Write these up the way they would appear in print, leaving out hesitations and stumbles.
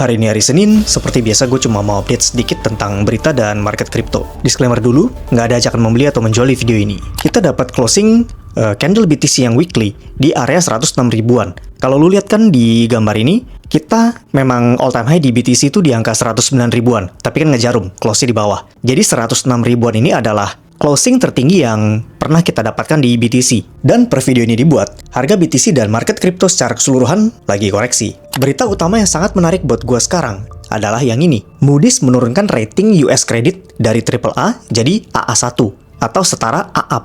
Hari ini hari Senin, seperti biasa gue cuma mau update sedikit tentang berita dan market crypto. Disclaimer dulu, nggak ada ajakan membeli atau menjual di video ini. Kita dapat closing candle BTC yang weekly di area 106 ribuan. Kalau lu lihat kan di gambar ini, kita memang all time high di BTC itu di angka 109 ribuan, tapi kan ngejarum, close di bawah. Jadi 106 ribuan ini adalah closing tertinggi yang pernah kita dapatkan di BTC. Dan per video ini dibuat, harga BTC dan market crypto secara keseluruhan lagi koreksi. Berita utama yang sangat menarik buat gua sekarang adalah yang ini. Moody's menurunkan rating US credit dari AAA jadi AA1 atau setara AA+.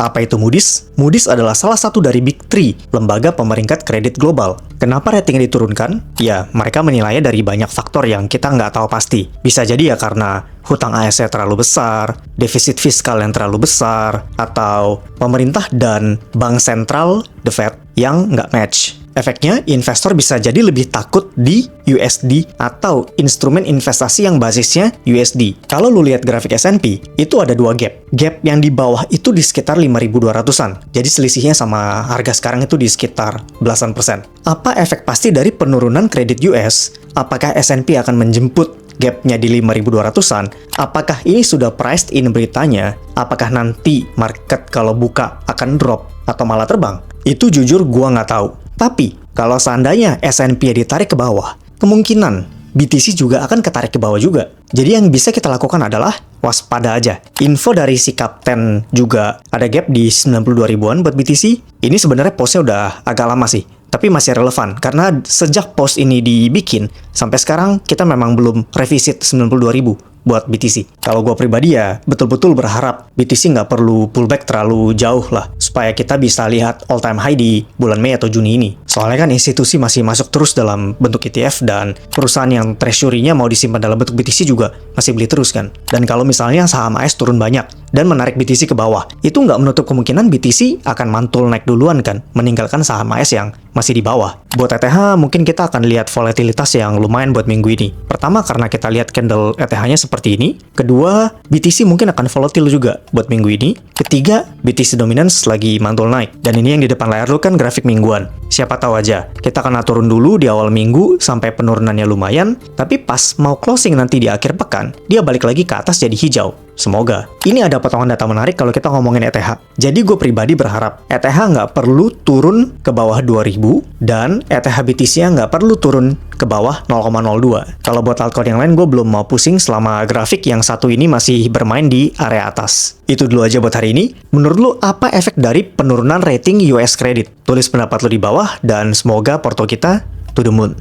Apa itu Moody's? Moody's adalah salah satu dari Big Three, lembaga pemeringkat kredit global. Kenapa ratingnya diturunkan? Ya, mereka menilainya dari banyak faktor yang kita nggak tahu pasti. Bisa jadi ya karena hutang AS-nya terlalu besar, defisit fiskal yang terlalu besar, atau pemerintah dan bank sentral, the Fed, yang nggak match. Efeknya, investor bisa jadi lebih takut di USD atau instrumen investasi yang basisnya USD. Kalau lu lihat grafik S&P, itu ada dua gap. Gap yang di bawah itu di sekitar 5.200-an. Jadi selisihnya sama harga sekarang itu di sekitar belasan persen. Apa efek pasti dari penurunan kredit US? Apakah S&P akan menjemput gapnya di 5.200-an? Apakah ini sudah priced in beritanya? Apakah nanti market kalau buka akan drop atau malah terbang? Itu jujur gua nggak tahu. Tapi, kalau seandainya S&P ditarik ke bawah, kemungkinan BTC juga akan ketarik ke bawah juga. Jadi yang bisa kita lakukan adalah waspada aja. Info dari si Kapten juga ada gap di 92 ribuan buat BTC. Ini sebenarnya postnya udah agak lama sih, tapi masih relevan. Karena sejak post ini dibikin, sampai sekarang kita memang belum revisit 92 ribu buat BTC. Kalau gue pribadi ya, betul-betul berharap BTC nggak perlu pullback terlalu jauh lah, supaya kita bisa lihat all time high di bulan Mei atau Juni ini. Soalnya kan institusi masih masuk terus dalam bentuk ETF dan perusahaan yang treasury-nya mau disimpan dalam bentuk BTC juga masih beli terus kan. Dan kalau misalnya saham AS turun banyak dan menarik BTC ke bawah, itu nggak menutup kemungkinan BTC akan mantul naik duluan kan, meninggalkan saham AS yang masih di bawah. Buat ETH, mungkin kita akan lihat volatilitas yang lumayan buat minggu ini. Pertama, karena kita lihat candle ETH-nya seperti ini. Kedua, BTC mungkin akan volatile juga buat minggu ini. Ketiga, BTC dominance lagi mantul naik. Dan ini yang di depan layar lu kan grafik mingguan. Siapa tahu aja, kita akan turun dulu di awal minggu sampai penurunannya lumayan, tapi pas mau closing nanti di akhir pekan, dia balik lagi ke atas jadi hijau. Semoga. Ini ada potongan data menarik kalau kita ngomongin ETH. Jadi gue pribadi berharap ETH nggak perlu turun ke bawah 2000 dan ETH BTC-nya nggak perlu turun ke bawah 0,02. Kalau buat altcoin yang lain gue belum mau pusing selama grafik yang satu ini masih bermain di area atas. Itu dulu aja buat hari ini. Menurut lu apa efek dari penurunan rating US credit? Tulis pendapat lu di bawah dan semoga porto kita to the moon.